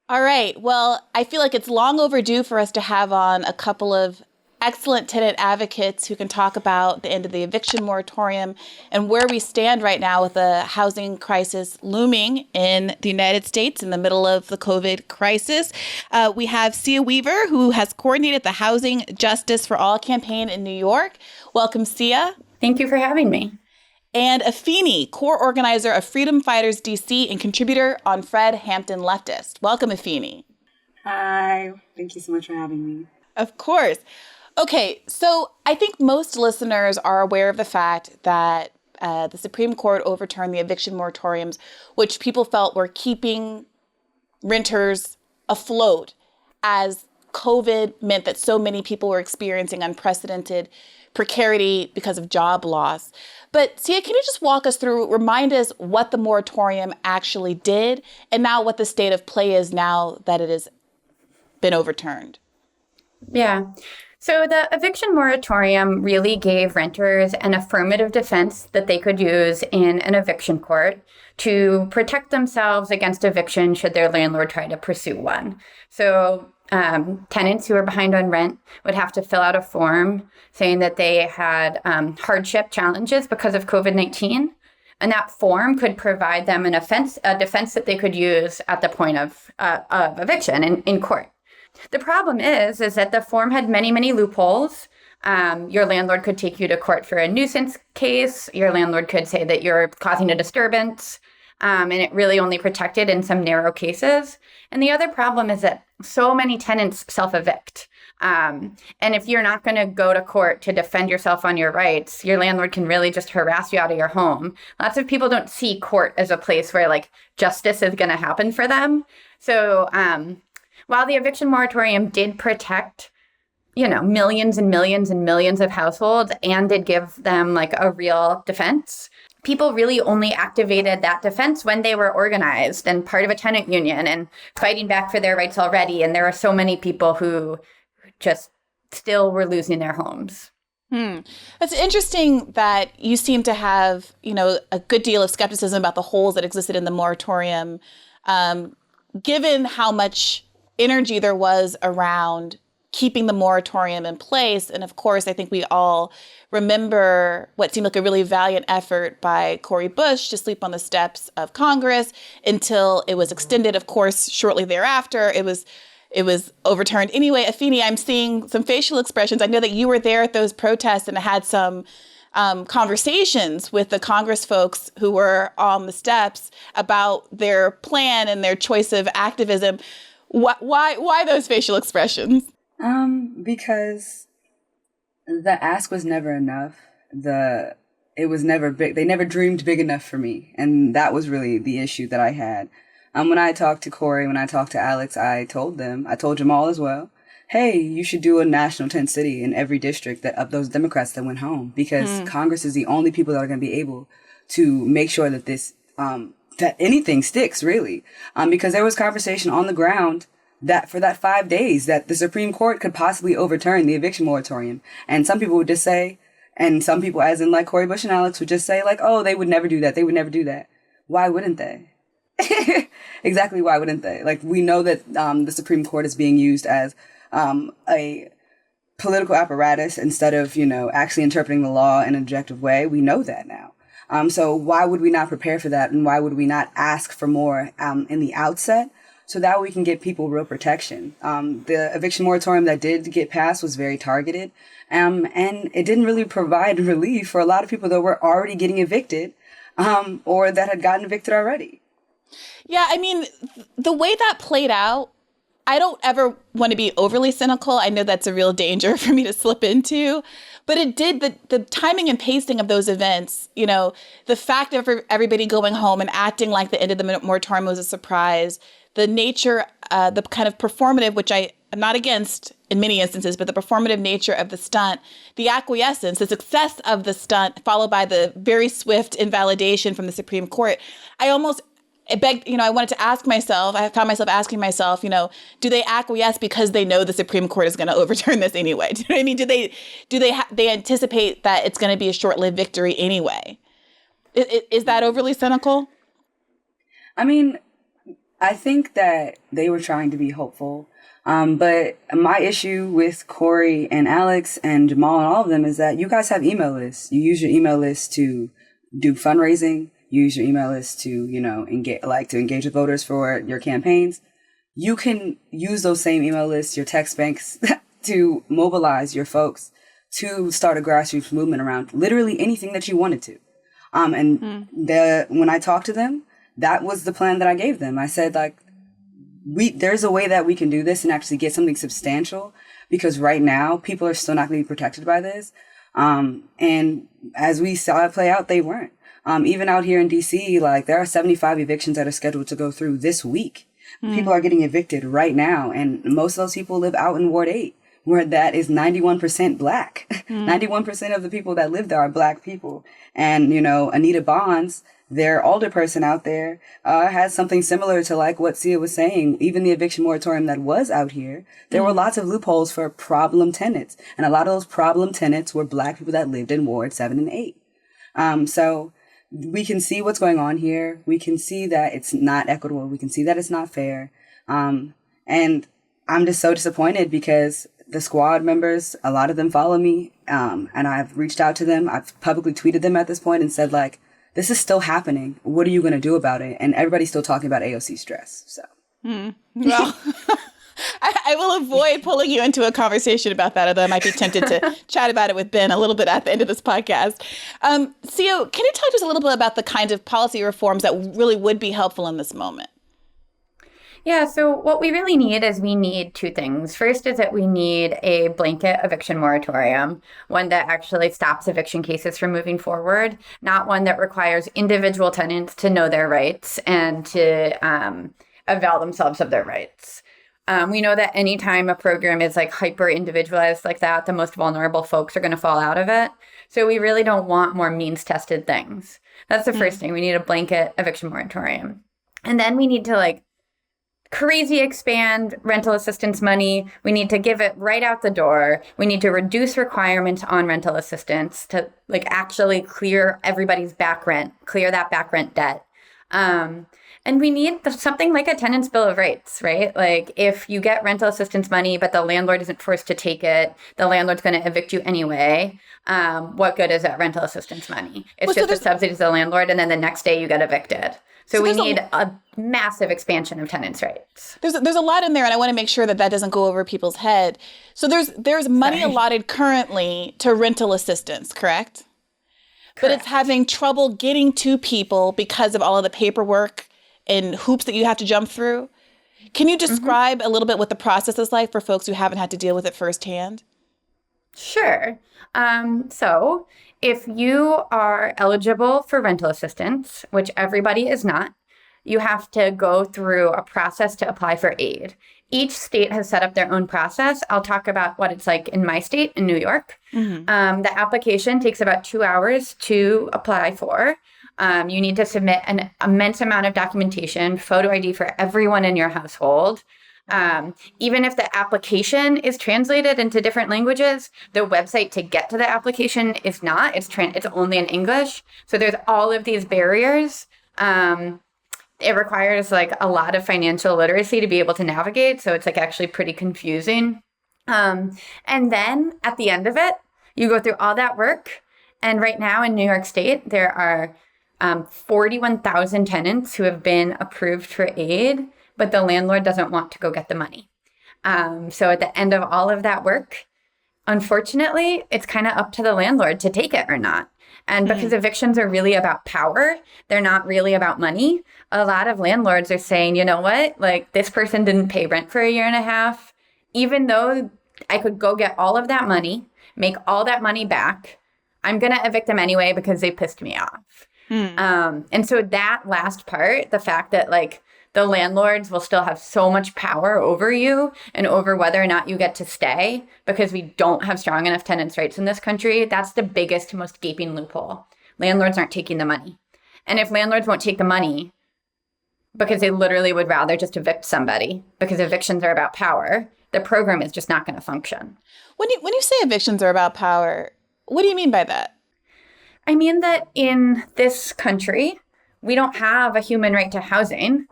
All right. Well, I feel like it's long overdue for us to have on a couple of excellent tenant advocates who can talk about the end of the eviction moratorium and where we stand right now with the housing crisis looming in the United States in the middle of the COVID crisis. We have Sia Weaver, who has coordinated the Housing Justice for All campaign in New York. Welcome, Sia. Thank you for having me. And Afeni, core organizer of Freedom Fighters DC and contributor on Fred Hampton Leftist. Welcome, Afeni. Hi. Thank you so much for having me. Of course. Okay, so I think most listeners are aware of the fact that the Supreme Court overturned the eviction moratoriums, which people felt were keeping renters afloat as COVID meant that so many people were experiencing unprecedented precarity because of job loss. But Sia, can you just walk us through, remind us what the moratorium actually did, and now what the state of play is now that it has been overturned? Yeah. So the eviction moratorium really gave renters an affirmative defense that they could use in an eviction court to protect themselves against eviction should their landlord try to pursue one. So tenants who are behind on rent would have to fill out a form saying that they had hardship challenges because of COVID-19. And that form could provide them a defense that they could use at the point of eviction in court. The problem is that the form had many, many loopholes. Your landlord could take you to court for a nuisance case. Your landlord could say that you're causing a disturbance. And it really only protected in some narrow cases. And the other problem is that so many tenants self-evict. And if you're not going to go to court to defend yourself on your rights, your landlord can really just harass you out of your home. Lots of people don't see court as a place where like justice is going to happen for them. So while the eviction moratorium did protect, millions and millions and millions of households and did give them like a real defense, people really only activated that defense when they were organized and part of a tenant union and fighting back for their rights already. And there are so many people who just still were losing their homes. It's interesting that you seem to have, a good deal of skepticism about the holes that existed in the moratorium, given how much energy there was around keeping the moratorium in place. And of course, I think we all remember what seemed like a really valiant effort by Cori Bush to sleep on the steps of Congress until it was extended. Of course, shortly thereafter, it was overturned. Anyway, Afeni, I'm seeing some facial expressions. I know that you were there at those protests and had some conversations with the Congress folks who were on the steps about their plan and their choice of activism. Why those facial expressions? Because the ask was never enough. It was never big. They never dreamed big enough for me. And that was really the issue that I had. When I talked to Cori, when I talked to Alex, I told Jamal as well, hey, you should do a national tent city in every district of those Democrats that went home, because Congress is the only people that are going to be able to make sure that this, that anything sticks, really. Because there was conversation on the ground that for that 5 days that the Supreme Court could possibly overturn the eviction moratorium. And some people would just say, and some people, as in like Cori Bush and Alex, would just say like, oh, they would never do that. They would never do that. Why wouldn't they? Exactly. Why wouldn't they? Like, we know that the Supreme Court is being used as a political apparatus instead of, actually interpreting the law in an objective way. We know that now. So why would we not prepare for that? And why would we not ask for more in the outset? So that we can get people real protection. The eviction moratorium that did get passed was very targeted. And it didn't really provide relief for a lot of people that were already getting evicted or that had gotten evicted already. Yeah, I mean, the way that played out, I don't ever want to be overly cynical. I know that's a real danger for me to slip into. But it did, the timing and pacing of those events, the fact of everybody going home and acting like the end of the moratorium was a surprise, the nature, the kind of performative, which I'm not against in many instances, but the performative nature of the stunt, the acquiescence, the success of the stunt, followed by the very swift invalidation from the Supreme Court. I wanted to ask myself, I found myself asking myself, do they acquiesce because they know the Supreme Court is going to overturn this anyway? Do you know what I mean? Do they anticipate that it's going to be a short-lived victory anyway? Is that overly cynical? I mean, I think that they were trying to be hopeful. But my issue with Cori and Alex and Jamal and all of them is that you guys have email lists. You use your email list to do fundraising. You use your email list to, engage with voters for your campaigns. You can use those same email lists, your text banks, to mobilize your folks to start a grassroots movement around literally anything that you wanted to. When I talked to them, that was the plan that I gave them. I said, there's a way that we can do this and actually get something substantial, because right now people are still not going to be protected by this. And as we saw it play out, they weren't. Even out here in DC, there are 75 evictions that are scheduled to go through this week. People are getting evicted right now. And most of those people live out in Ward 8, where that is 91% Black. 91% of the people that live there are Black people. And, Anita Bonds, their alderperson out there, has something similar to what Sia was saying. Even the eviction moratorium that was out here, there were lots of loopholes for problem tenants. And a lot of those problem tenants were Black people that lived in Ward 7 and 8. So we can see what's going on here. We can see that it's not equitable. We can see that it's not fair. And I'm just so disappointed because the squad members, a lot of them follow me. And I've reached out to them. I've publicly tweeted them at this point and said, this is still happening. What are you going to do about it? And everybody's still talking about AOC stress. So, Well, I will avoid pulling you into a conversation about that, although I might be tempted to chat about it with Ben a little bit at the end of this podcast. Sia, can you talk to us a little bit about the kind of policy reforms that really would be helpful in this moment? Yeah, so what we really need is we need two things. First is that we need a blanket eviction moratorium, one that actually stops eviction cases from moving forward, not one that requires individual tenants to know their rights and to avail themselves of their rights. We know that anytime a program is hyper individualized like that, the most vulnerable folks are going to fall out of it. So we really don't want more means tested things. That's the first thing. We need a blanket eviction moratorium. And then we need to crazy expand rental assistance money. We need to give it right out the door. We need to reduce requirements on rental assistance to actually clear everybody's back rent, clear that back rent debt. And we need something like a tenant's bill of rights, right? If you get rental assistance money, but the landlord isn't forced to take it, the landlord's going to evict you anyway. What good is that rental assistance money? It's just a subsidy to the landlord, and then the next day you get evicted. So we need a massive expansion of tenants' rights. There's a lot in there, and I want to make sure that doesn't go over people's head. So there's money allotted currently to rental assistance, correct? But it's having trouble getting to people because of all of the paperwork and hoops that you have to jump through. Can you describe a little bit what the process is like for folks who haven't had to deal with it firsthand? Sure. So if you are eligible for rental assistance, which everybody is not, you have to go through a process to apply for aid. Each state has set up their own process. I'll talk about what it's like in my state, in New York. The application takes about 2 hours to apply for. You need to submit an immense amount of documentation, photo ID for everyone in your household. Even if the application is translated into different languages, the website to get to the application is not. It's only in English. So there's all of these barriers. It requires a lot of financial literacy to be able to navigate. So it's actually pretty confusing. And then at the end of it, you go through all that work. And right now in New York State, there are 41,000 tenants who have been approved for aid, but the landlord doesn't want to go get the money. So at the end of all of that work, unfortunately, it's kind of up to the landlord to take it or not. And because evictions are really about power, they're not really about money. A lot of landlords are saying, you know what, this person didn't pay rent for a year and a half. Even though I could go get all of that money, make all that money back, I'm going to evict them anyway because they pissed me off. And so that last part, the fact that the landlords will still have so much power over you and over whether or not you get to stay because we don't have strong enough tenants' rights in this country, that's the biggest, most gaping loophole. Landlords aren't taking the money. And if landlords won't take the money because they literally would rather just evict somebody because evictions are about power, the program is just not going to function. When you say evictions are about power, what do you mean by that? I mean that in this country, we don't have a human right to housing.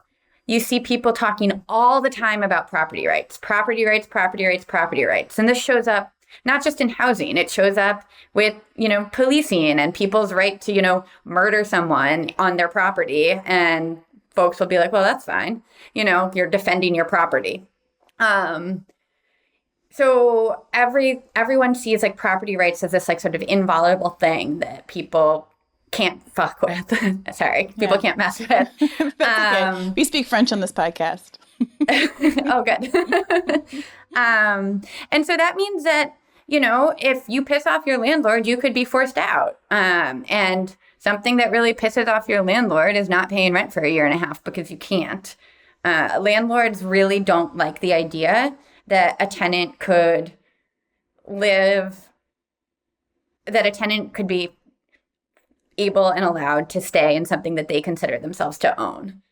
you see people talking all the time about property rights, property rights, property rights, property rights. And this shows up not just in housing, it shows up with, policing and people's right to, murder someone on their property. And folks will be like, well, that's fine. You're defending your property. So everyone sees like property rights as this like sort of inviolable thing that people can't fuck with. Sorry, people can't mess with. That's okay. We speak French on this podcast. Oh, good. And so that means that, if you piss off your landlord, you could be forced out. And something that really pisses off your landlord is not paying rent for a year and a half because you can't. Landlords really don't like the idea that a tenant could be able and allowed to stay in something that they consider themselves to own.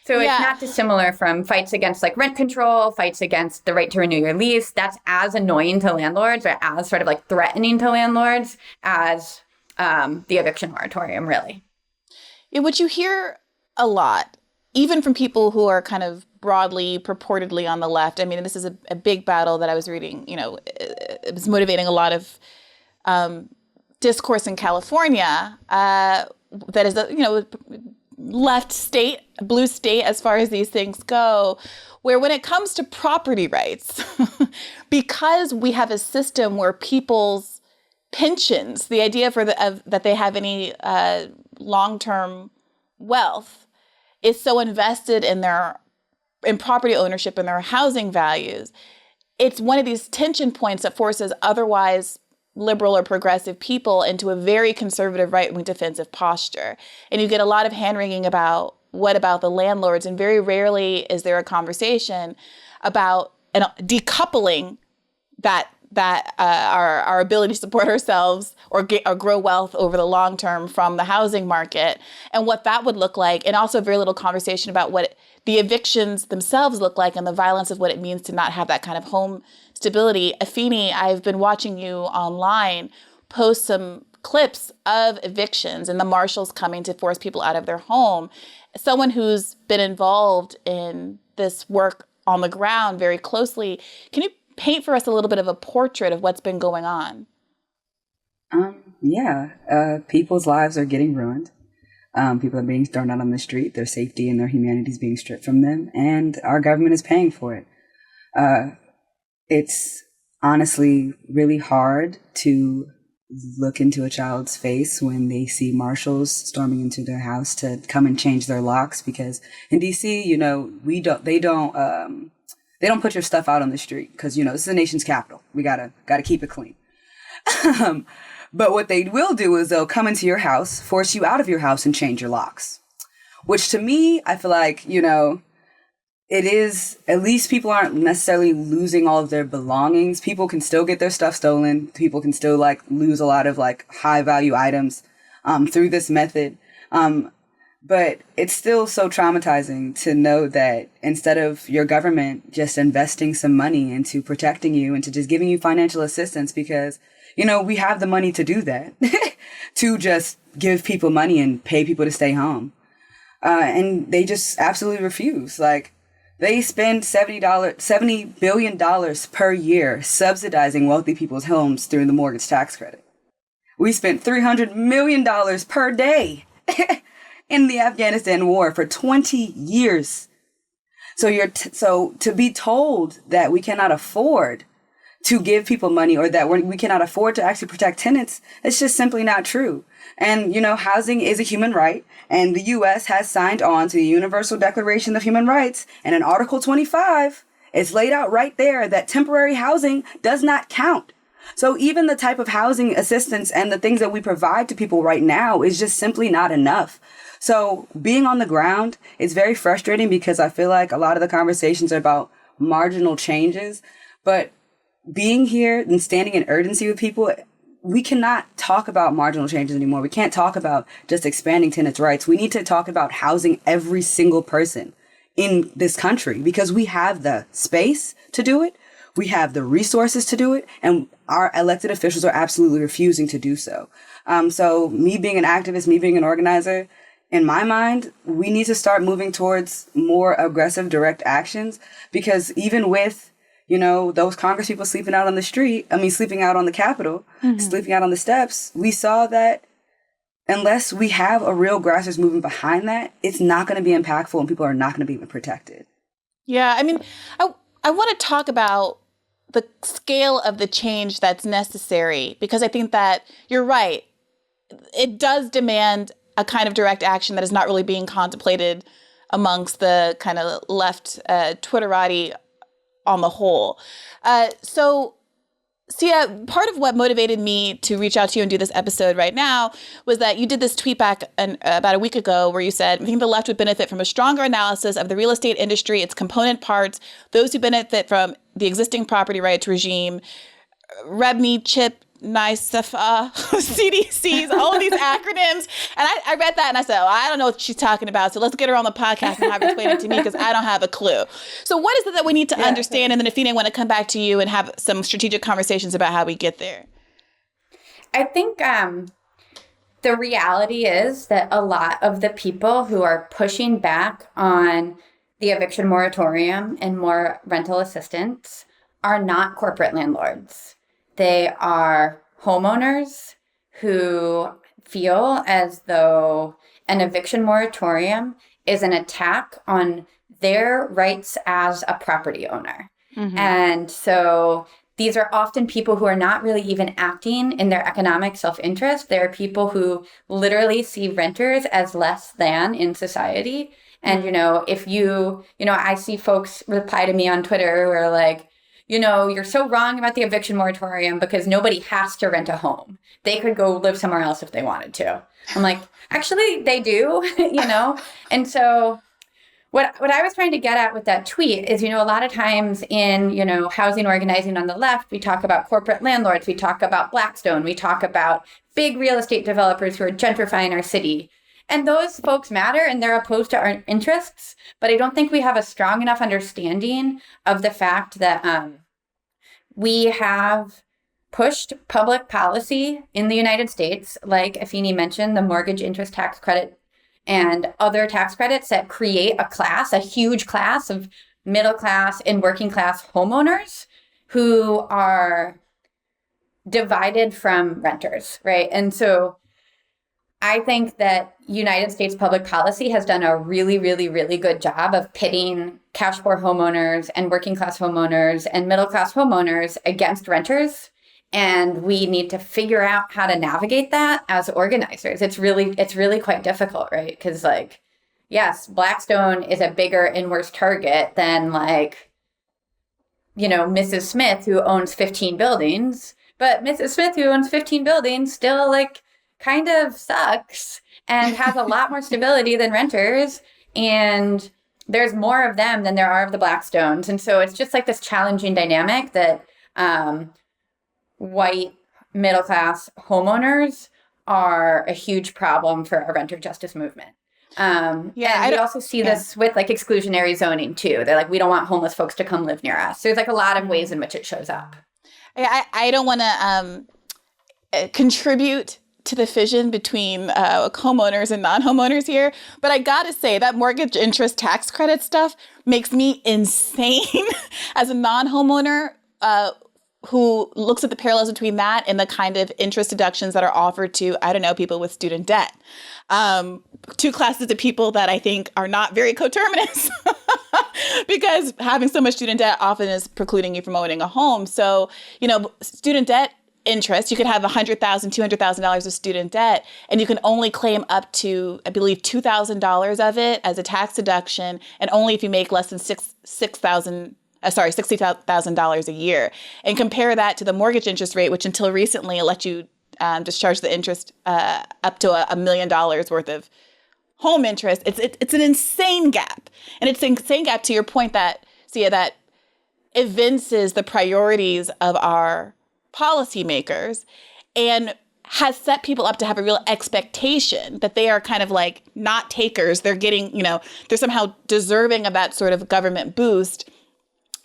So it's not dissimilar from fights against like rent control, fights against the right to renew your lease. That's as annoying to landlords or as sort of like threatening to landlords as the eviction moratorium, really. Yeah, what you hear a lot, even from people who are kind of broadly, purportedly on the left. I mean, this is a big battle that I was reading, it was motivating a lot of discourse in California that is a, left state, blue state as far as these things go, where when it comes to property rights, because we have a system where people's pensions, the idea that they have any long-term wealth is so invested in property ownership and their housing values, it's one of these tension points that forces otherwise liberal or progressive people into a very conservative right-wing defensive posture. And you get a lot of hand-wringing about what about the landlords, and very rarely is there a conversation about decoupling our ability to support ourselves or grow wealth over the long term from the housing market and what that would look like. And also very little conversation about what the evictions themselves look like and the violence of what it means to not have that kind of home stability. Afeni, I've been watching you online post some clips of evictions and the marshals coming to force people out of their home. Someone who's been involved in this work on the ground very closely, can you paint for us a little bit of a portrait of what's been going on? People's lives are getting ruined. People are being thrown out on the street. Their safety and their humanity is being stripped from them, and our government is paying for it. It's honestly really hard to look into a child's face when they see marshals storming into their house to come and change their locks, because in DC, they don't put your stuff out on the street because, this is the nation's capital. We gotta keep it clean. But what they will do is they'll come into your house, force you out of your house, and change your locks. Which to me, I feel like, it is, at least people aren't necessarily losing all of their belongings. People can still get their stuff stolen. People can still lose a lot of high value items through this method. But it's still so traumatizing to know that instead of your government just investing some money into protecting you, into just giving you financial assistance, because, we have the money to do that, to just give people money and pay people to stay home. And they just absolutely refuse. They spend $70 billion per year subsidizing wealthy people's homes through the mortgage tax credit. We spent $300 million per day in the Afghanistan war for 20 years. So to be told that we cannot afford to give people money, or that we cannot afford to actually protect tenants, it's just simply not true. And, housing is a human right, and the U.S. has signed on to the Universal Declaration of Human Rights, and in Article 25, it's laid out right there that temporary housing does not count. So even the type of housing assistance and the things that we provide to people right now is just simply not enough. So being on the ground is very frustrating, because I feel like a lot of the conversations are about marginal changes, but being here and standing in urgency with people, we cannot talk about marginal changes anymore. We can't talk about just expanding tenants' rights. We need to talk about housing every single person in this country, because we have the space to do it. We have the resources to do it, and our elected officials are absolutely refusing to do so. So me being an activist, me being an organizer, in my mind, we need to start moving towards more aggressive direct actions, because even with, those Congress people sleeping out on the sleeping out on the Capitol, sleeping out on the steps, we saw that unless we have a real grassroots movement behind that, it's not going to be impactful and people are not going to be protected. Yeah, I mean, I want to talk about the scale of the change that's necessary, because I think that you're right. It does demand a kind of direct action that is not really being contemplated amongst the kind of left Twitterati on the whole. So, Sia, part of what motivated me to reach out to you and do this episode right now was that you did this tweet back about a week ago where you said, I think the left would benefit from a stronger analysis of the real estate industry, its component parts, those who benefit from the existing property rights regime, Rebni, Chip, NICEFA, CDCs, all of these acronyms. And I read that and I said, I don't know what she's talking about. So let's get her on the podcast and have her explain it to me, because I don't have a clue. So what is it that we need to understand? And then Afeni, I want to come back to you and have some strategic conversations about how we get there. I think the reality is that a lot of the people who are pushing back on the eviction moratorium and more rental assistance are not corporate landlords. They are homeowners who feel as though an eviction moratorium is an attack on their rights as a property owner. Mm-hmm. And so these are often people who are not really even acting in their economic self-interest. They're people who literally see renters as less than in society. And, if I see folks reply to me on Twitter who are like, you're so wrong about the eviction moratorium because nobody has to rent a home. They could go live somewhere else if they wanted to. I'm like, actually, they do, And so what I was trying to get at with that tweet is, a lot of times in, housing organizing on the left, we talk about corporate landlords, we talk about Blackstone, we talk about big real estate developers who are gentrifying our city. And those folks matter and they're opposed to our interests. But I don't think we have a strong enough understanding of the fact that we have pushed public policy in the United States, like Afeni mentioned, the mortgage interest tax credit and other tax credits that create a huge class of middle class and working class homeowners who are divided from renters, right? And so I think that United States public policy has done a really, really, really good job of pitting cash poor homeowners and working class homeowners and middle class homeowners against renters. And we need to figure out how to navigate that as organizers. It's really quite difficult, right? Because yes, Blackstone is a bigger and worse target than Mrs. Smith, who owns 15 buildings. But Mrs. Smith, who owns 15 buildings, still kind of sucks and has a lot more stability than renters. And there's more of them than there are of the Blackstones. And so it's just this challenging dynamic that white middle-class homeowners are a huge problem for a renter justice movement. And we also see this with exclusionary zoning too. They're we don't want homeless folks to come live near us. So there's a lot of ways in which it shows up. I don't want to contribute to the fission between homeowners and non-homeowners here. But I gotta say that mortgage interest tax credit stuff makes me insane as a non-homeowner who looks at the parallels between that and the kind of interest deductions that are offered to, people with student debt. Two classes of people that I think are not very coterminous because having so much student debt often is precluding you from owning a home. So, student debt interest, you could have $100,000, $200,000 of student debt, and you can only claim up to, I believe, $2,000 of it as a tax deduction, and only if you make less than $60,000 a year. And compare that to the mortgage interest rate, which until recently let you discharge the interest up to $1 million worth of home interest. It's an insane gap, and it's an insane gap to your point that Sia, that evinces the priorities of our policymakers and has set people up to have a real expectation that they are kind of not takers. They're getting, they're somehow deserving of that sort of government boost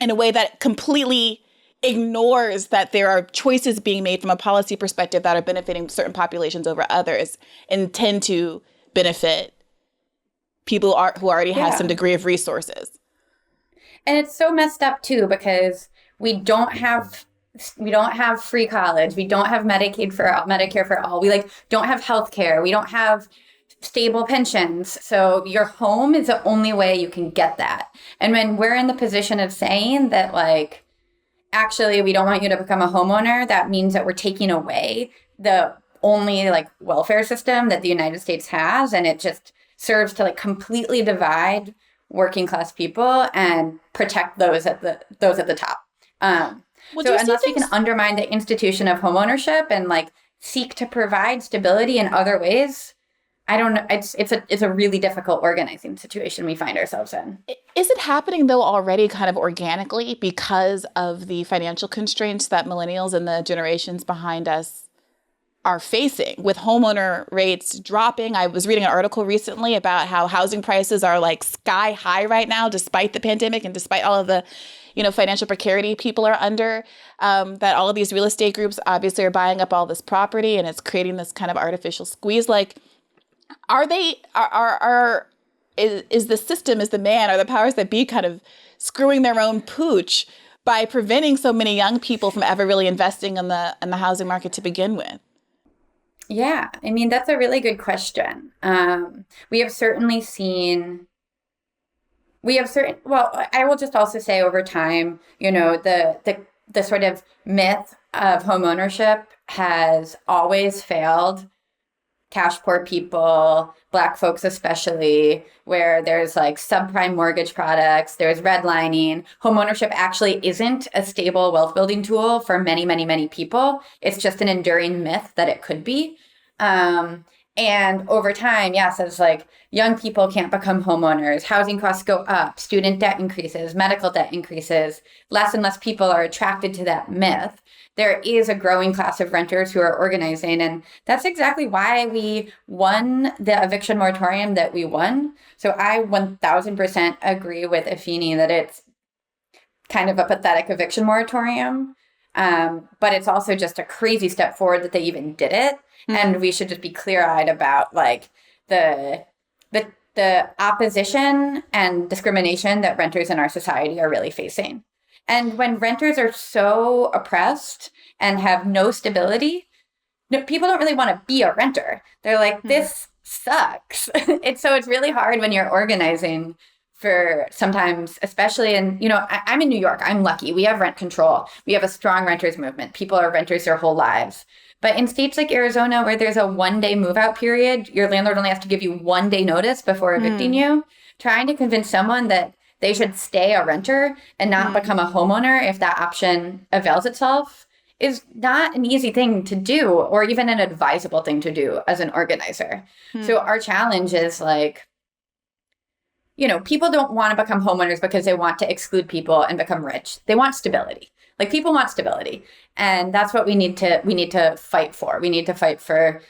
in a way that completely ignores that there are choices being made from a policy perspective that are benefiting certain populations over others and tend to benefit people who already have Yeah. some degree of resources. And it's so messed up too, because we don't have free college. We don't have Medicare for all. We don't have health care. We don't have stable pensions. So your home is the only way you can get that. And when we're in the position of saying that, actually, we don't want you to become a homeowner, that means that we're taking away the only welfare system that the United States has. And it just serves to completely divide working class people and protect those at the top. So unless we can undermine the institution of homeownership and seek to provide stability in other ways, I don't know. It's a really difficult organizing situation we find ourselves in. Is it happening though already kind of organically because of the financial constraints that millennials and the generations behind us are facing, with homeowner rates dropping? I was reading an article recently about how housing prices are sky high right now, despite the pandemic and despite all of the financial precarity people are under, that all of these real estate groups obviously are buying up all this property, and it's creating this kind of artificial squeeze. Is the system, is the man, are the powers that be kind of screwing their own pooch by preventing so many young people from ever really investing in the housing market to begin with? Yeah, I mean, that's a really good question. We have certainly seen, I will just also say over time, the sort of myth of homeownership has always failed cash poor people, Black folks especially, where there's subprime mortgage products, there's redlining. Homeownership actually isn't a stable wealth building tool for many, many, many people. It's just an enduring myth that it could be. And over time, yes, as young people can't become homeowners, housing costs go up, student debt increases, medical debt increases, less and less people are attracted to that myth. There is a growing class of renters who are organizing. And that's exactly why we won the eviction moratorium that we won. So I 1000% agree with Afeni that it's kind of a pathetic eviction moratorium. But it's also just a crazy step forward that they even did it. Mm-hmm. And we should just be clear-eyed about the opposition and discrimination that renters in our society are really facing. And when renters are so oppressed and have no stability, people don't really want to be a renter. They're this sucks. It's really hard when you're organizing for sometimes, especially in, I'm in New York. I'm lucky. We have rent control. We have a strong renters movement. People are renters their whole lives. But in states like Arizona, where there's a 1-day move-out period, your landlord only has to give you 1 day notice before evicting you. Trying to convince someone that they should stay a renter and not become a homeowner if that option avails itself is not an easy thing to do, or even an advisable thing to do as an organizer. So our challenge is people don't want to become homeowners because they want to exclude people and become rich. They want stability. People want stability. And that's what we need to fight for. We need to fight for,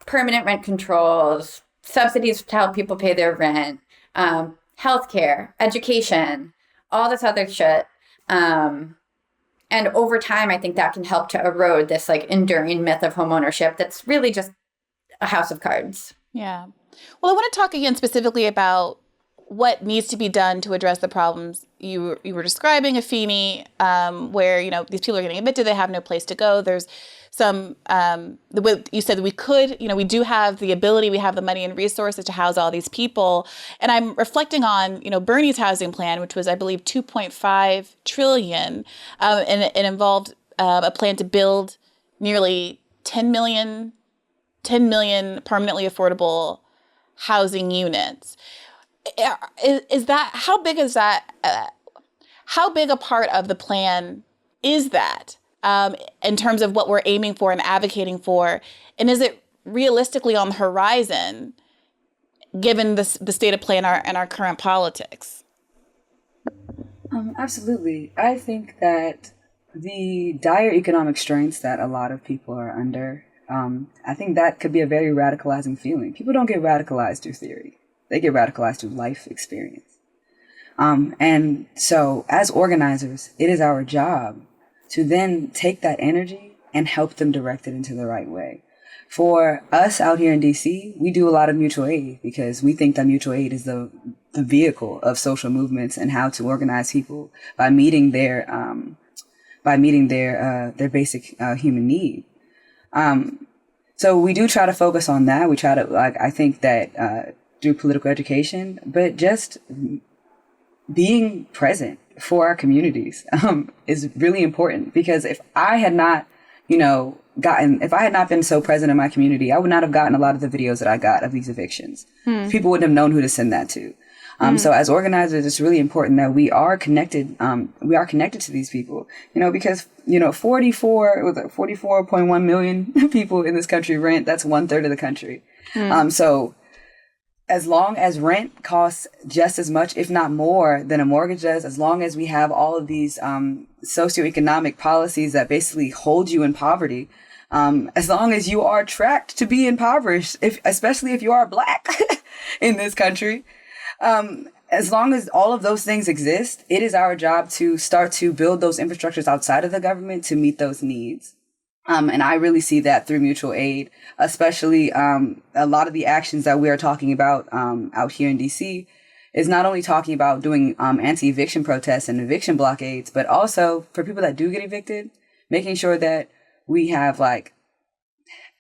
permanent rent controls, subsidies to help people pay their rent, healthcare, education, all this other shit. And over time, I think that can help to erode this enduring myth of homeownership that's really just a house of cards. Yeah. Well, I want to talk again specifically about what needs to be done to address the problems you were describing, Afeni, where, these people are getting evicted, they have no place to go. There's some, the way you said we could, we do have the ability, we have the money and resources to house all these people. And I'm reflecting on, Bernie's housing plan, which was, I believe, $2.5 trillion. And it involved a plan to build nearly 10 million permanently affordable housing units. Is that, how big is that? How big a part of the plan is that in terms of what we're aiming for and advocating for? And is it realistically on the horizon, given the state of play in our current politics? Absolutely. I think that the dire economic strains that a lot of people are under, I think that could be a very radicalizing feeling. People don't get radicalized through theory. They get radicalized through life experience. And so as organizers, it is our job to then take that energy and help them direct it into the right way. For us out here in DC, we do a lot of mutual aid because we think that mutual aid is the vehicle of social movements and how to organize people by meeting their basic human need. So we do try to focus on that. We try to, I think that through political education, but just being present for our communities is really important, because if I had not, if I had not been so present in my community, I would not have gotten a lot of the videos that I got of these evictions. People wouldn't have known who to send that to. So as organizers, it's really important that we are connected. We are connected to these people, because, 44.1 million people in this country rent. That's 1/3 of the country. So as long as rent costs just as much, if not more, than a mortgage does, as long as we have all of these socioeconomic policies that basically hold you in poverty, as long as you are tracked to be impoverished, especially if you are Black in this country, as long as all of those things exist, it is our job to start to build those infrastructures outside of the government to meet those needs. And I really see that through mutual aid, especially a lot of the actions that we are talking about out here in DC is not only talking about doing anti-eviction protests and eviction blockades, but also for people that do get evicted, making sure that we have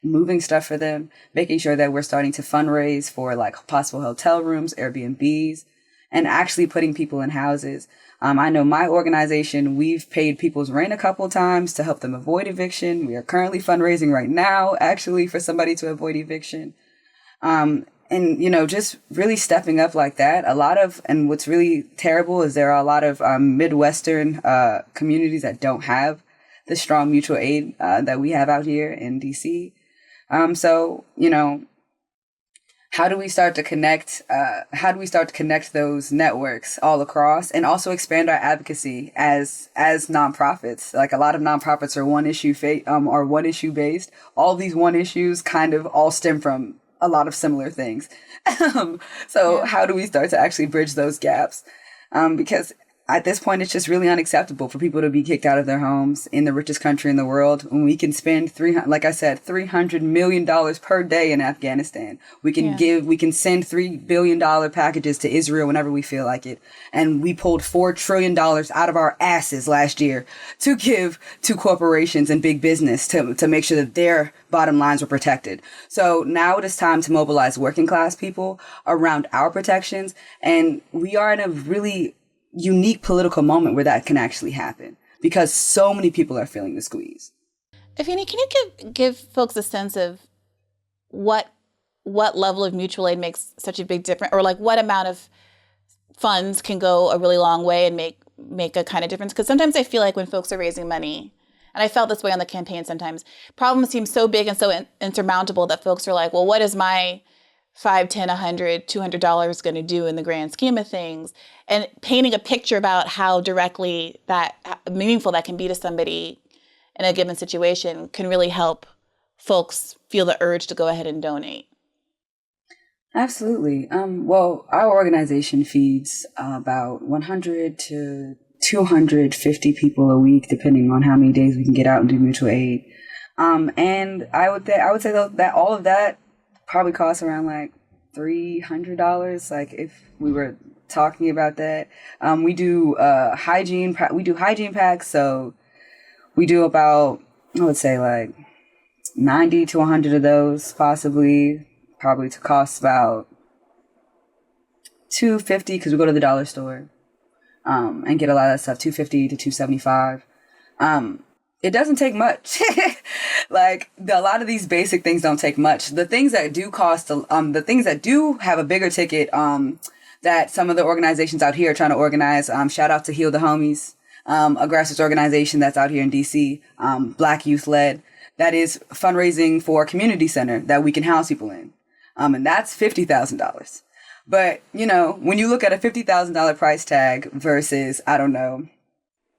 moving stuff for them, making sure that we're starting to fundraise for possible hotel rooms, Airbnbs, and actually putting people in houses. I know my organization, we've paid people's rent a couple of times to help them avoid eviction. We are currently fundraising right now, actually, for somebody to avoid eviction. And, just really stepping up like that. And what's really terrible is there are a lot of Midwestern communities that don't have the strong mutual aid that we have out here in DC. How do we start to connect? Those networks all across, and also expand our advocacy as nonprofits? A lot of nonprofits are one issue based. All these one issues kind of all stem from a lot of similar things. How do we start to actually bridge those gaps? Because at this point, it's just really unacceptable for people to be kicked out of their homes in the richest country in the world when we can spend $300 million per day in Afghanistan. We can send $3 billion packages to Israel whenever we feel like it. And we pulled $4 trillion out of our asses last year to give to corporations and big business to make sure that their bottom lines were protected. So now it is time to mobilize working class people around our protections. And we are in a really unique political moment where that can actually happen, because so many people are feeling the squeeze. Afeni, can you give folks a sense of what level of mutual aid makes such a big difference, or what amount of funds can go a really long way and make a kind of difference? Because sometimes I feel like when folks are raising money, and I felt this way on the campaign sometimes, problems seem so big and so insurmountable that folks are like, well, what is my $5, $10, $100, $200 going to do in the grand scheme of things? And painting a picture about how directly meaningful that can be to somebody in a given situation can really help folks feel the urge to go ahead and donate. Absolutely. Well, our organization feeds about 100 to 250 people a week, depending on how many days we can get out and do mutual aid. And I would say though that all of that probably costs around $300. If we were talking about that, we do hygiene packs. So we do about, I would say 90 to 100 of those, probably to cost about $250, because we go to the dollar store and get a lot of that stuff, $250 to $275. It doesn't take much. A lot of these basic things don't take much. The things that do cost, the things that do have a bigger ticket, that some of the organizations out here are trying to organize, shout out to Heal the Homies, a grassroots organization that's out here in DC, Black youth led, that is fundraising for a community center that we can house people in. And that's $50,000. But, when you look at a $50,000 price tag versus, I don't know,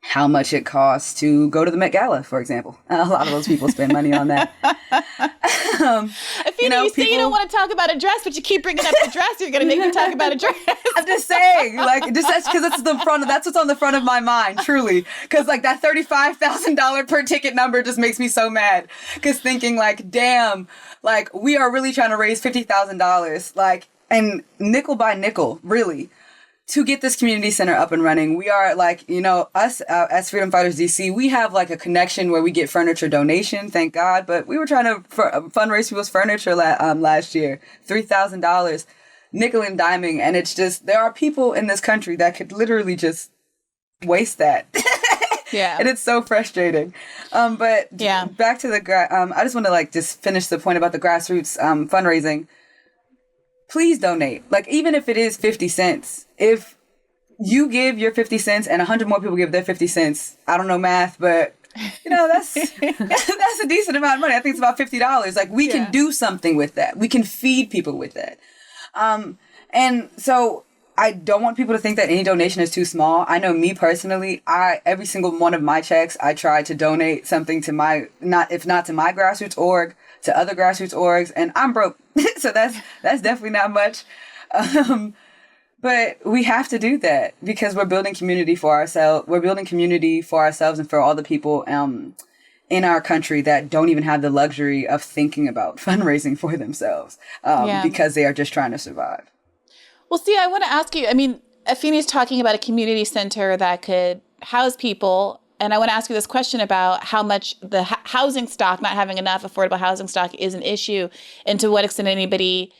how much it costs to go to the Met Gala, for example. A lot of those people spend money on that. Afeni, you say you don't want to talk about a dress, but you keep bringing up the dress. You're going to make me talk about a dress. I'm just saying, like, just that's because that's what's on the front of my mind, truly. Because like that $35,000 per ticket number just makes me so mad. Because thinking like, damn, like we are really trying to raise $50,000, like, and nickel by nickel, really, to get this community center up and running. We are like, us as Freedom Fighters DC, we have like a connection where we get furniture donation, thank God. But we were trying to fundraise people's furniture last year, $3,000, nickel and diming. And it's just, there are people in this country that could literally just waste that. Yeah. And it's so frustrating. But yeah, back to the, I just want to like just finish the point about the grassroots fundraising. Please donate. Like, even if it is 50 cents, if you give your 50 cents and 100 more people give their 50 cents, I don't know math, but that's that's a decent amount of money. I think it's about $50. Like, we can do something with that. We can feed people with that. And so I don't want people to think that any donation is too small. I know me personally, every single one of my checks, I try to donate something to if not to my grassroots org, to other grassroots orgs, and I'm broke. So that's definitely not much. But we have to do that because we're building community for ourselves. We're building community for ourselves and for all the people in our country that don't even have the luxury of thinking about fundraising for themselves because they are just trying to survive. Well, Sia, I want to ask you, I mean, Afeni's talking about a community center that could house people. And I want to ask you this question about how much the housing stock, not having enough affordable housing stock, is an issue, and to what extent anybody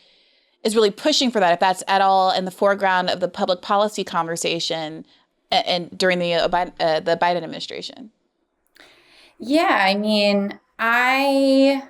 is really pushing for that, if that's at all in the foreground of the public policy conversation and during the Biden administration. Yeah, I mean, I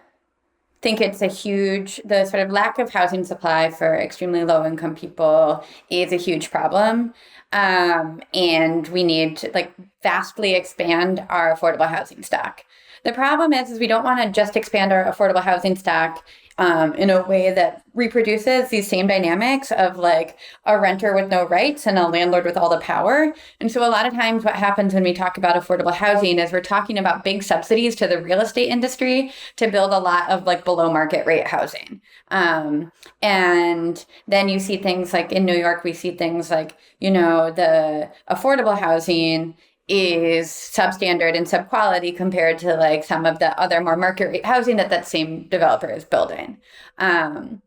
think it's the sort of lack of housing supply for extremely low income people is a huge problem. And we need to vastly expand our affordable housing stock. The problem is we don't want to just expand our affordable housing stock in a way that reproduces these same dynamics of a renter with no rights and a landlord with all the power. And so a lot of times what happens when we talk about affordable housing is we're talking about big subsidies to the real estate industry to build a lot of below market rate housing. And then you see things in New York, we see things the affordable housing is substandard and subquality compared to some of the other more market rate housing that same developer is building. And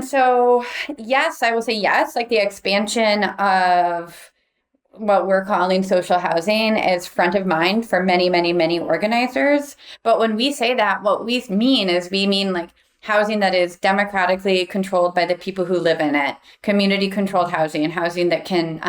so, yes, I will say yes, the expansion of what we're calling social housing is front of mind for many, many, many organizers. But when we say that, what we mean housing that is democratically controlled by the people who live in it, community controlled housing that can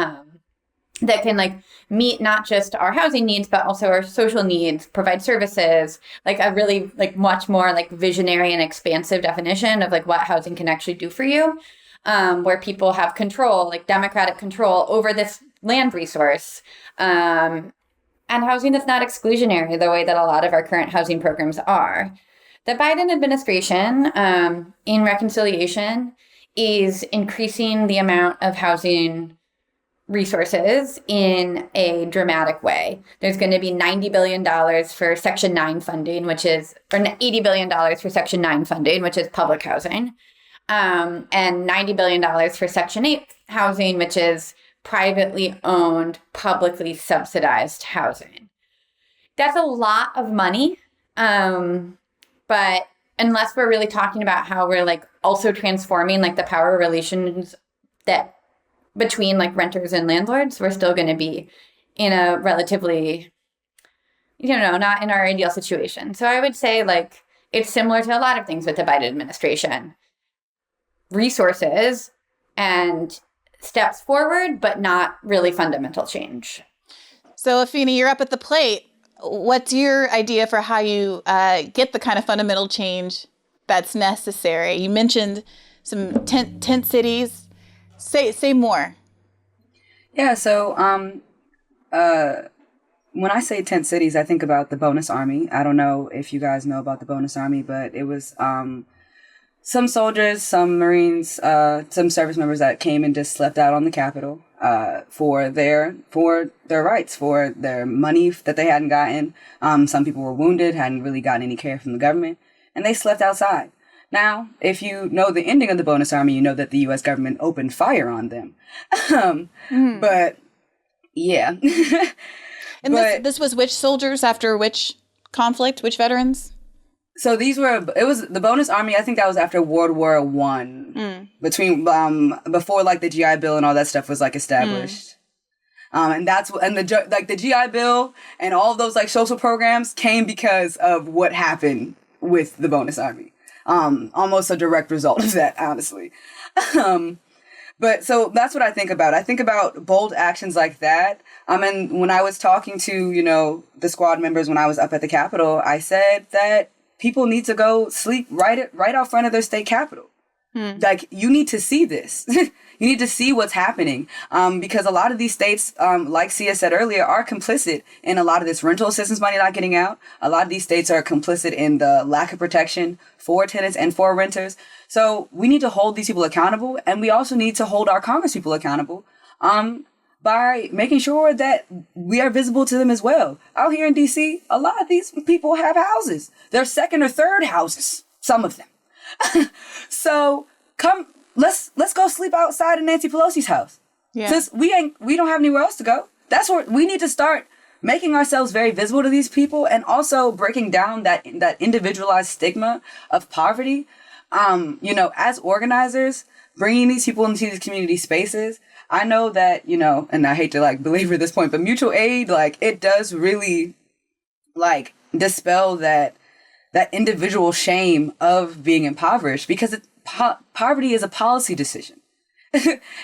meet not just our housing needs, but also our social needs, provide services, a really much more visionary and expansive definition of what housing can actually do for you, where people have control, democratic control over this land resource, and housing that's not exclusionary the way that a lot of our current housing programs are. The Biden administration, in reconciliation, is increasing the amount of housing resources in a dramatic way. There's going to be $90 billion for Section 9 funding, or $80 billion for Section 9 funding, which is public housing, and $90 billion for Section 8 housing, which is privately owned, publicly subsidized housing. That's a lot of money, but unless we're really talking about how we're also transforming the power relations that between renters and landlords, we're still going to be in a relatively, not in our ideal situation. So I would say it's similar to a lot of things with the Biden administration. Resources and steps forward, but not really fundamental change. So Afeni, you're up at the plate. What's your idea for how you get the kind of fundamental change that's necessary? You mentioned some tent cities. Say more. Yeah, so when I say tent cities, I think about the bonus army. I don't know if you guys know about the bonus army, but it was some soldiers, some Marines, some service members that came and just slept out on the Capitol. for their rights, for their money that they hadn't gotten. Some people were wounded, hadn't really gotten any care from the government, and they slept outside. Now, if you know the ending of the bonus army, you know that the U.S. government opened fire on them. But yeah. And this was which soldiers after which conflict, which veterans? So it was the bonus army. I think that was after World War I, between before like the GI Bill and all that stuff was like established. And the GI Bill and all of those like social programs came because of what happened with the bonus army. Almost a direct result of that, honestly. But so that's what I think about. I think about bold actions like that. And when I was talking to, the squad members when I was up at the Capitol, I said that people need to go sleep right out front of their state capitol. Like, you need to see this. You need to see what's happening. Because a lot of these states, like Sia said earlier, are complicit in a lot of this rental assistance money not getting out. A lot of these states are complicit in the lack of protection for tenants and for renters. So we need to hold these people accountable. And we also need to hold our congresspeople accountable by making sure that we are visible to them as well. Out here in D.C., a lot of these people have houses. They're second or third houses, some of them. So let's go sleep outside in Nancy Pelosi's house. Yeah. Since we don't have anywhere else to go. That's where we need to start making ourselves very visible to these people, and also breaking down that individualized stigma of poverty. As organizers, bringing these people into these community spaces, I know that, and I hate to like belabor this point, but mutual aid, like, it does really like dispel that individual shame of being impoverished, because poverty is a policy decision.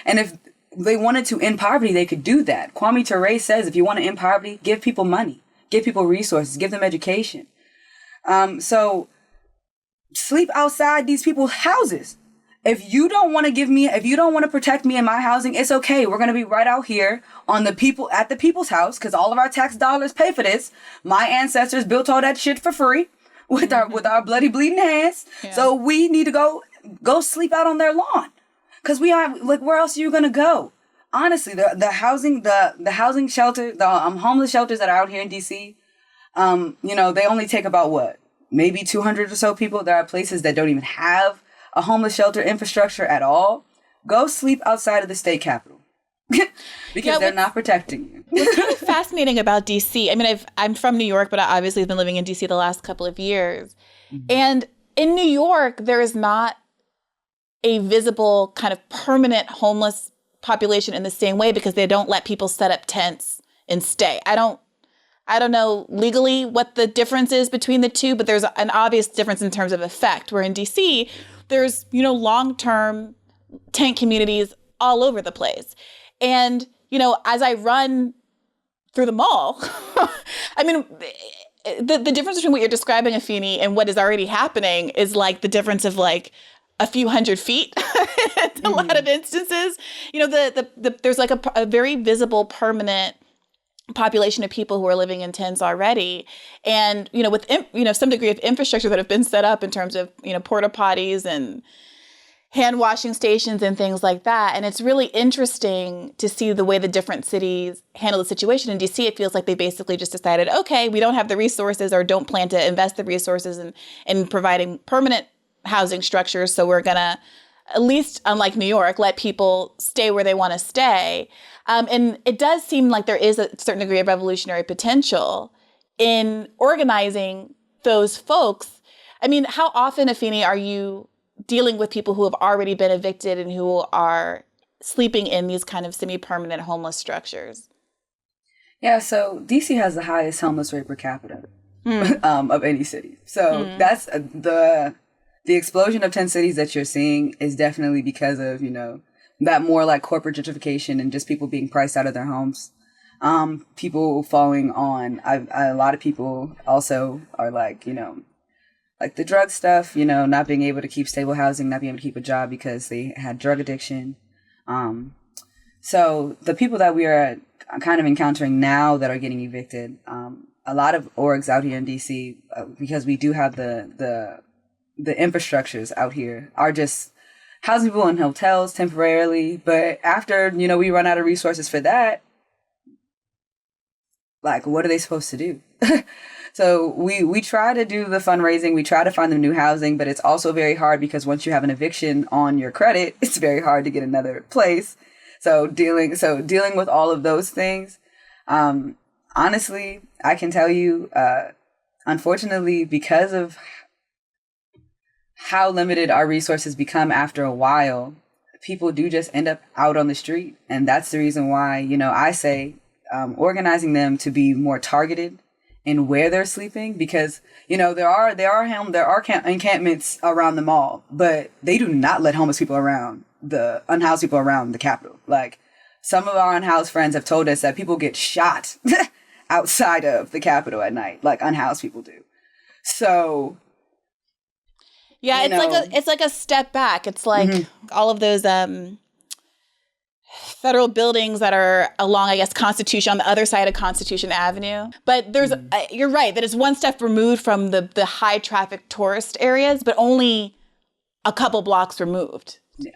And if they wanted to end poverty, they could do that. Kwame Ture says, if you want to end poverty, give people money, give people resources, give them education. So sleep outside these people's houses. If you don't want to protect me in my housing, it's okay. We're going to be right out here at the people's house, because all of our tax dollars pay for this. My ancestors built all that shit for free with our bloody bleeding hands. Yeah. So we need to go sleep out on their lawn, because we have, like, where else are you going to go? Honestly, the housing shelter, the homeless shelters that are out here in DC, they only take about maybe 200 or so people. There are places that don't even have a homeless shelter infrastructure at all. Go sleep outside of the state capitol. Because they're not protecting you. What's really fascinating about DC, I mean, I'm from New York, but I obviously have been living in DC the last couple of years. Mm-hmm. And in New York, there is not a visible kind of permanent homeless population in the same way, because they don't let people set up tents and stay. I don't know legally what the difference is between the two, but there's an obvious difference in terms of effect, where in DC, there's, long-term tent communities all over the place. And, as I run through the mall, I mean, the difference between what you're describing, Afeni, and what is already happening is like the difference of like a few hundred feet in a lot of instances. There's like a very visible, permanent population of people who are living in tents already. And, with, some degree of infrastructure that have been set up in terms of, porta potties and hand washing stations and things like that. And it's really interesting to see the way the different cities handle the situation. In DC, it feels like they basically just decided, okay, we don't have the resources or don't plan to invest the resources in providing permanent housing structures. So we're going to, at least unlike New York, let people stay where they want to stay. And it does seem like there is a certain degree of revolutionary potential in organizing those folks. I mean, how often, Afeni, are you dealing with people who have already been evicted and who are sleeping in these kind of semi-permanent homeless structures? Yeah, so DC has the highest homeless rate per capita of any city. So that's the explosion of 10 cities that you're seeing is definitely because of, that more like corporate gentrification and just people being priced out of their homes. People falling on, a lot of people also are like, like the drug stuff, not being able to keep stable housing, not being able to keep a job because they had drug addiction. So the people that we are kind of encountering now that are getting evicted, a lot of orgs out here in DC, because we do have the infrastructures out here, are just housing people in hotels temporarily. But after, we run out of resources for that, like, what are they supposed to do? So we try to do the fundraising. We try to find them new housing, but it's also very hard because once you have an eviction on your credit, it's very hard to get another place. So dealing with all of those things, honestly, I can tell you, unfortunately, because of how limited our resources become after a while, people do just end up out on the street. And that's the reason why, I say organizing them to be more targeted in where they're sleeping, because, there are encampments around the mall, but they do not let homeless people around, the unhoused people around the Capitol. Like, some of our unhoused friends have told us that people get shot outside of the Capitol at night, like unhoused people do. So, yeah, it's like a step back. It's like all of those federal buildings that are along, I guess, Constitution, on the other side of Constitution Avenue. But there's, you're right, that it's one step removed from the high traffic tourist areas, but only a couple blocks removed. Yeah.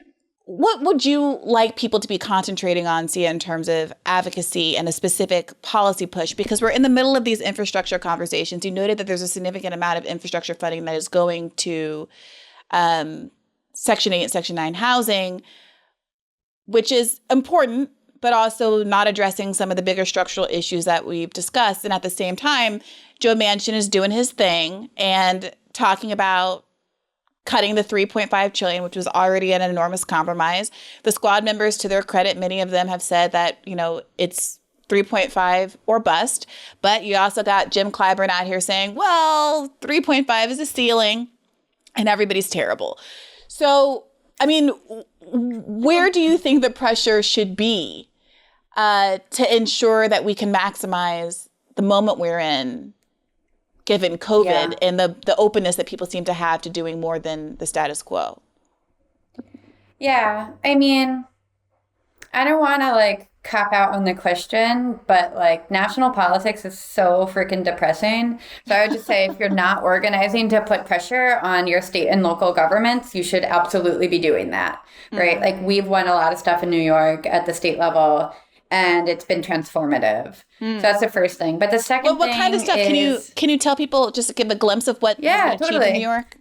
What would you like people to be concentrating on, Sia, in terms of advocacy and a specific policy push? Because we're in the middle of these infrastructure conversations. You noted that there's a significant amount of infrastructure funding that is going to Section 8 and Section 9 housing, which is important, but also not addressing some of the bigger structural issues that we've discussed. And at the same time, Joe Manchin is doing his thing and talking about cutting the $3.5 trillion, which was already an enormous compromise. The squad members, to their credit, many of them have said that, it's 3.5 or bust. But you also got Jim Clyburn out here saying, well, 3.5 is a ceiling and everybody's terrible. So, I mean, where do you think the pressure should be to ensure that we can maximize the moment we're in, given COVID and the openness that people seem to have to doing more than the status quo? Yeah, I mean, I don't want to cop out on the question, but national politics is so freaking depressing. So I would just say if you're not organizing to put pressure on your state and local governments, you should absolutely be doing that, right? We've won a lot of stuff in New York at the state level, and it's been transformative. So that's the first thing. But the second thing, what kind of stuff can you tell people, just to give a glimpse of what has been achieved in New York?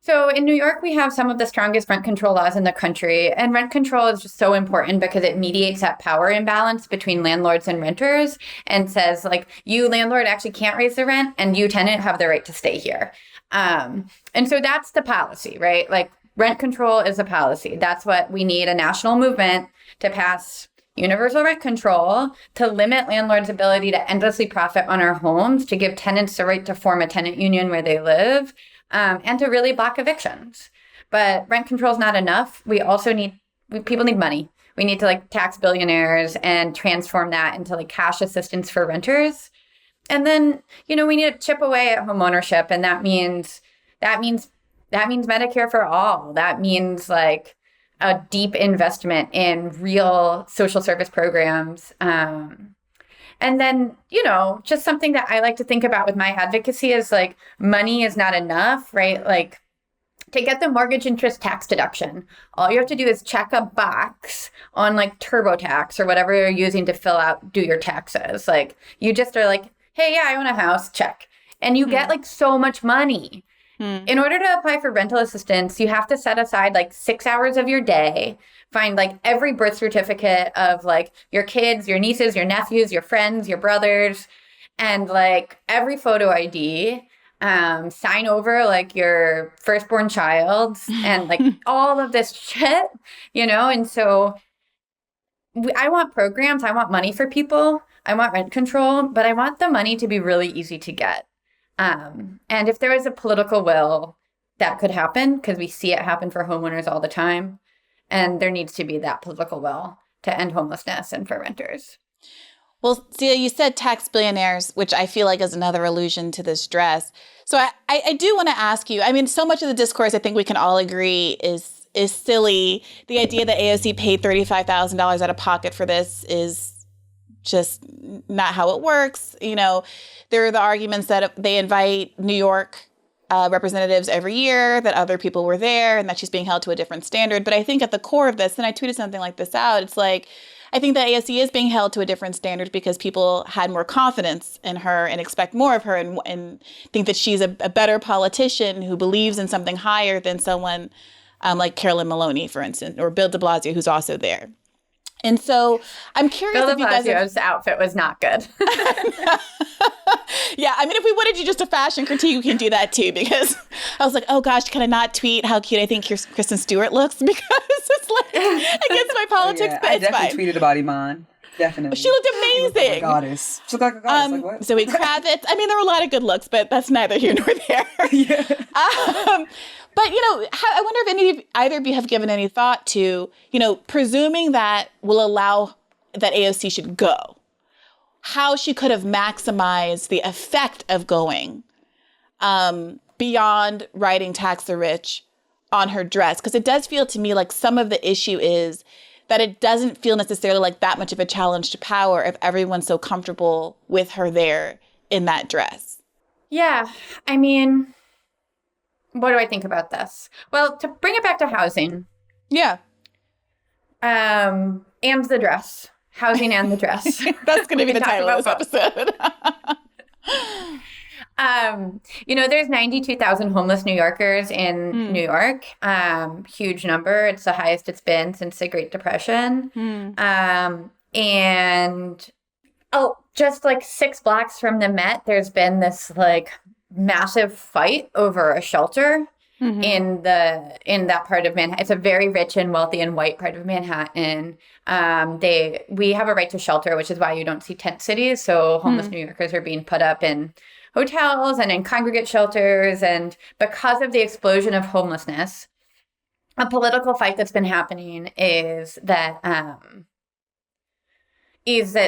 So in New York, we have some of the strongest rent control laws in the country. And rent control is just so important because it mediates that power imbalance between landlords and renters and says, you landlord actually can't raise the rent and you tenant have the right to stay here. And so that's the policy, right? Rent control is a policy. That's what we need, a national movement to pass universal rent control to limit landlords' ability to endlessly profit on our homes, to give tenants the right to form a tenant union where they live, and to really block evictions. But rent control is not enough. We also people need money. We need to tax billionaires and transform that into cash assistance for renters. And then, we need to chip away at homeownership. And that means Medicare for all. That means a deep investment in real social service programs. And then, just something that I like to think about with my advocacy is money is not enough, right? To get the mortgage interest tax deduction, all you have to do is check a box on TurboTax or whatever you're using to do your taxes. You just are hey, yeah, I own a house, check. And you get so much money. In order to apply for rental assistance, you have to set aside 6 hours of your day, find every birth certificate of your kids, your nieces, your nephews, your friends, your brothers, and every photo ID, sign over your firstborn child and all of this shit, and so I want programs, I want money for people, I want rent control, but I want the money to be really easy to get. And if there is a political will, that could happen because we see it happen for homeowners all the time. And there needs to be that political will to end homelessness and for renters. Well, Sia, you said tax billionaires, which I feel is another allusion to this dress. So I do want to ask you, I mean, so much of the discourse, I think we can all agree is silly. The idea that AOC paid $35,000 out of pocket for this is just not how it works. There are the arguments that they invite New York representatives every year, that other people were there, and that she's being held to a different standard. But I think at the core of this, and I tweeted something like this out, it's like, I think that AOC is being held to a different standard because people had more confidence in her and expect more of her, and think that she's a better politician who believes in something higher than someone like Carolyn Maloney, for instance, or Bill de Blasio, who's also there. And so I'm curious Bill if de you guys Blasio's outfit was not good. Yeah, I mean, if we wanted you just a fashion critique, we can do that too, because I was like, oh gosh, can I not tweet how cute I think Kristen Stewart looks? Because it's like against my politics, but I it's fine. definitely tweeted about Iman. Definitely. She looked amazing. She looked like a goddess. She looked like a goddess. Like what? Zoe Kravitz. I mean, there were a lot of good looks, but that's neither here nor there. Yeah. But, I wonder if either of you have given any thought to, presuming that will allow that AOC should go, how she could have maximized the effect of going beyond writing tax the rich on her dress. Because it does feel to me like some of the issue is that it doesn't feel necessarily like that much of a challenge to power if everyone's so comfortable with her there in that dress. Yeah, I mean, what do I think about this? Well, to bring it back to housing. Yeah. And the dress. Housing and the dress. That's going to be the title of this episode. There's 92,000 homeless New Yorkers in New York. Huge number. It's the highest it's been since the Great Depression. Just like 6 blocks from the Met, there's been this like massive fight over a shelter in that part of Manhattan. It's a very rich and wealthy and white part of Manhattan. We have a right to shelter, which is why you don't see tent cities. So homeless New Yorkers are being put up in hotels and in congregate shelters. And because of the explosion of homelessness, a political fight that's been happening is that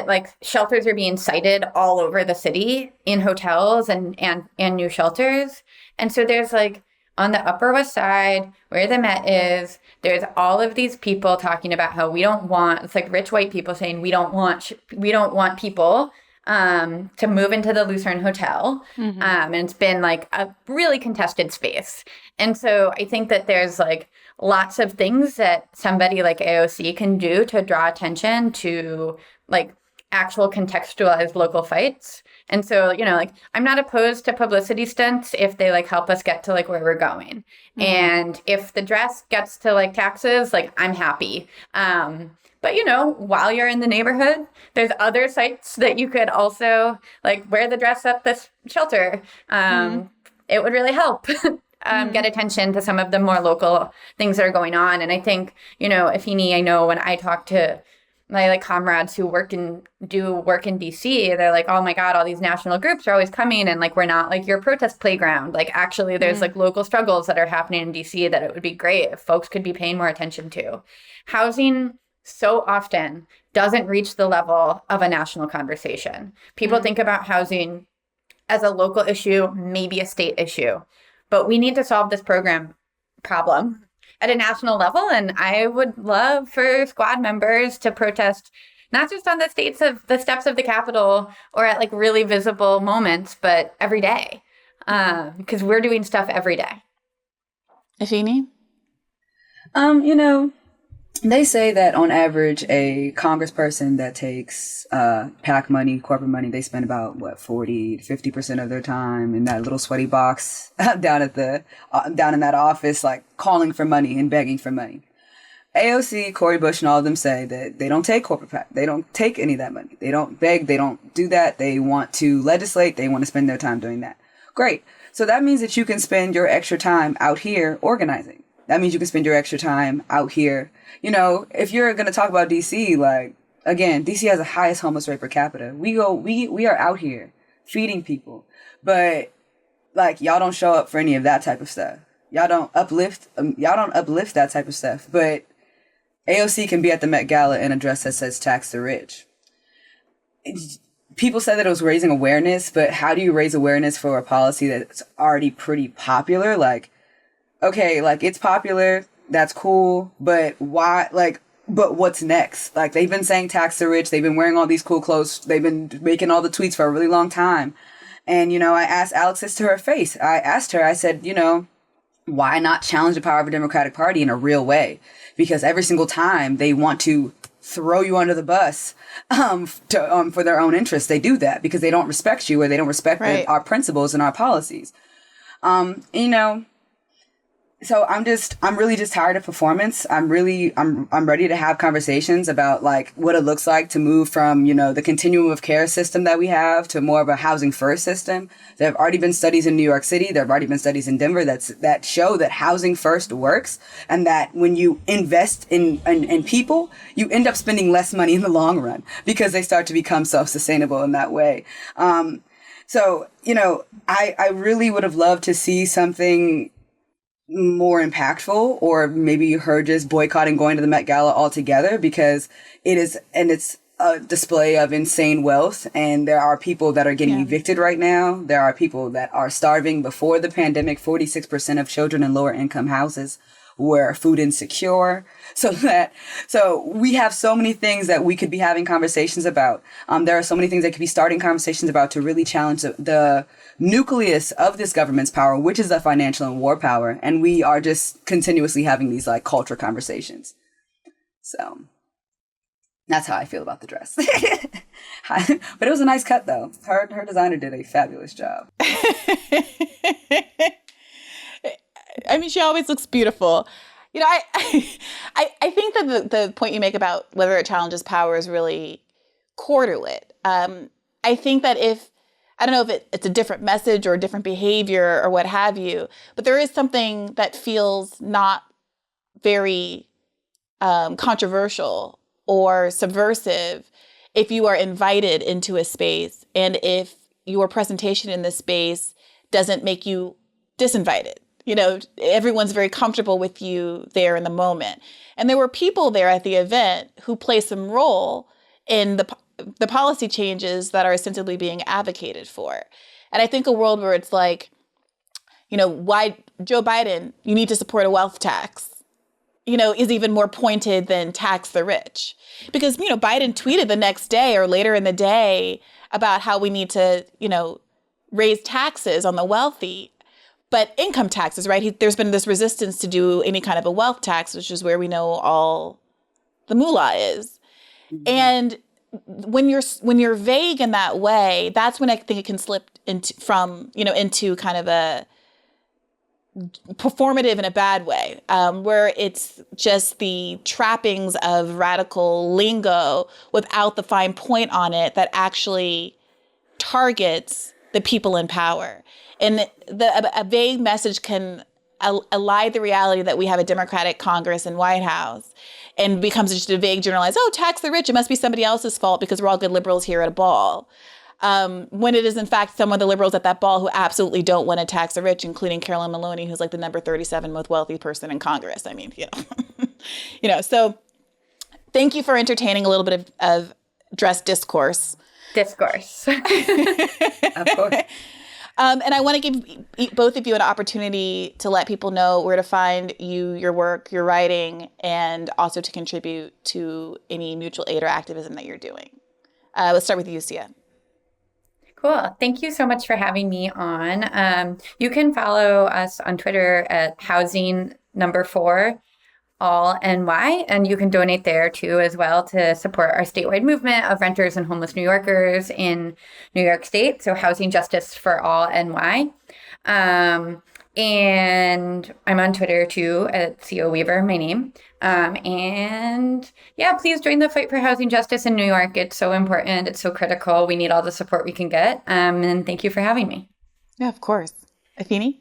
like shelters are being sited all over the city in hotels and new shelters. And so there's like on the Upper West Side where the Met is, there's all of these people talking about how it's like rich white people saying we don't want people to move into the Lucerne Hotel. And it's been like a really contested space. And so I think that there's like lots of things that somebody like AOC can do to draw attention to like actual contextualized local fights. And so, I'm not opposed to publicity stunts if they like help us get to like where we're going. And if the dress gets to like taxes, like I'm happy. But, while you're in the neighborhood, there's other sites that you could also like wear the dress at this shelter. It would really help get attention to some of the more local things that are going on. And I think, Afeni, I know when I talk to my like comrades who do work in DC, they're like, oh my God, all these national groups are always coming and like we're not like your protest playground. Like actually there's like local struggles that are happening in DC that it would be great if folks could be paying more attention to. Housing so often doesn't reach the level of a national conversation. People think about housing as a local issue, maybe a state issue, but we need to solve this problem at a national level. And I would love for squad members to protest, not just on the steps of the Capitol or at like really visible moments, but every day. Because we're doing stuff every day. Afeni? They say that on average, a congressperson that takes PAC money, corporate money, they spend about 40 to 50% of their time in that little sweaty box down in that office, like calling for money and begging for money. AOC, Cori Bush, and all of them say that they don't take corporate PAC. They don't take any of that money. They don't beg. They don't do that. They want to legislate. They want to spend their time doing that. Great. So that means that you can spend your extra time out here organizing. That means you can spend your extra time out here. If you're going to talk about DC, like, again, DC has the highest homeless rate per capita. We are out here feeding people, but like, y'all don't show up for any of that type of stuff. Y'all don't uplift that type of stuff. But AOC can be at the Met Gala in a dress that says tax the rich. People said that it was raising awareness, but how do you raise awareness for a policy that's already pretty popular? Like, okay, like it's popular, that's cool, but why, like, but what's next? Like, they've been saying tax the rich, they've been wearing all these cool clothes, they've been making all the tweets for a really long time. And, I asked Alex this to her face. I asked her, I said, why not challenge the power of a Democratic Party in a real way? Because every single time they want to throw you under the bus for their own interests, they do that because they don't respect you or they don't respect our principles and our policies. So I'm really just tired of performance. I'm ready to have conversations about like what it looks like to move from, the continuum of care system that we have to more of a housing first system. There have already been studies in New York City. There have already been studies in Denver that show that housing first works and that when you invest in people, you end up spending less money in the long run because they start to become self-sustainable in that way. So, I really would have loved to see something more impactful, or maybe her just boycotting going to the Met Gala altogether, because it's a display of insane wealth, and there are people that are getting evicted right now. There are people that are starving. Before the pandemic, 46% of children in lower income houses were food insecure. So we have so many things that we could be having conversations about. There are so many things that could be starting conversations about to really challenge the nucleus of this government's power, which is the financial and war power. And we are just continuously having these like culture conversations. So that's how I feel about the dress. But it was a nice cut though. Her designer did a fabulous job. I mean, she always looks beautiful. I think that the point you make about whether it challenges power is really core to it. I think that I don't know if it's a different message or a different behavior or what have you, but there is something that feels not very controversial or subversive if you are invited into a space and if your presentation in this space doesn't make you disinvited. Everyone's very comfortable with you there in the moment. And there were people there at the event who play some role in the policy changes that are ostensibly being advocated for. And I think a world where it's like, why Joe Biden, you need to support a wealth tax, is even more pointed than tax the rich. Because, Biden tweeted the next day or later in the day about how we need to, raise taxes on the wealthy. But income taxes, right? There's been this resistance to do any kind of a wealth tax, which is where we know all the moolah is. Mm-hmm. And when you're vague in that way, that's when I think it can slip into kind of a performative in a bad way, where it's just the trappings of radical lingo without the fine point on it that actually targets the people in power. And a vague message can elide the reality that we have a Democratic Congress and White House and becomes just a vague generalized, tax the rich, it must be somebody else's fault because we're all good liberals here at a ball. When it is, in fact, some of the liberals at that ball who absolutely don't want to tax the rich, including Carolyn Maloney, who's like the number 37 most wealthy person in Congress. I mean, so thank you for entertaining a little bit of dress discourse. Discourse. Of course. And I want to give both of you an opportunity to let people know where to find you, your work, your writing, and also to contribute to any mutual aid or activism that you're doing. Let's start with you, Sia. Cool. Thank you so much for having me on. You can follow us on Twitter at housing4 all NY, and you can donate there too as well to support our statewide movement of renters and homeless New Yorkers in New York State. So Housing Justice for All NY. And I'm on Twitter too at Cea Weaver, my name. And yeah, please join the fight for housing justice in New York. It's so important. It's so critical. We need all the support we can get. And thank you for having me. Yeah, of course. Afeni?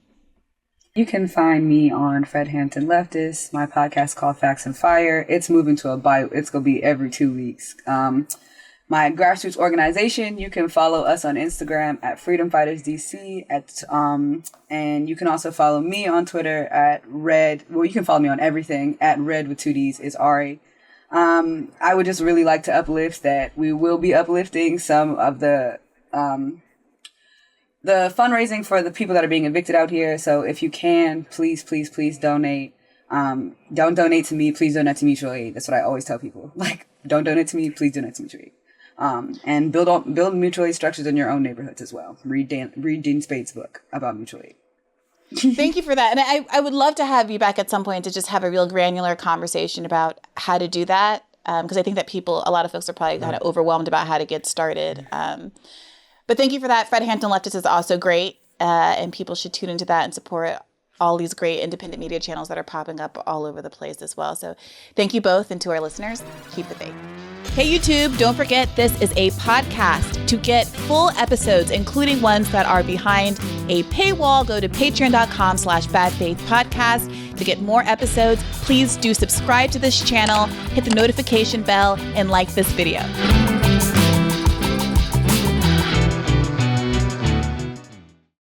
You can find me on Fred Hampton Leftist, my podcast called Facts and Fire. It's moving to it's going to be every 2 weeks. My grassroots organization, you can follow us on Instagram at Freedom Fighters DC and you can also follow me on Twitter at Red. Well, you can follow me on everything at Red with 2 Ds is Ari. I would just really like to uplift that we will be uplifting some of the fundraising for the people that are being evicted out here. So if you can, please, please, please donate. Don't donate to me. Please donate to mutual aid. That's what I always tell people. Like, don't donate to me. Please donate to mutual aid. And build mutual aid structures in your own neighborhoods as well. Read Dean Spade's book about mutual aid. Thank you for that. And I would love to have you back at some point to just have a real granular conversation about how to do that. Because I think that a lot of folks are probably kind of overwhelmed about how to get started. But thank you for that. Fred Hampton Leftist is also great. And people should tune into that and support all these great independent media channels that are popping up all over the place as well. So thank you both. And to our listeners, keep the faith. Hey, YouTube, don't forget this is a podcast. To get full episodes, including ones that are behind a paywall, go to patreon.com/badfaithpodcast. To get more episodes, please do subscribe to this channel, hit the notification bell, and like this video.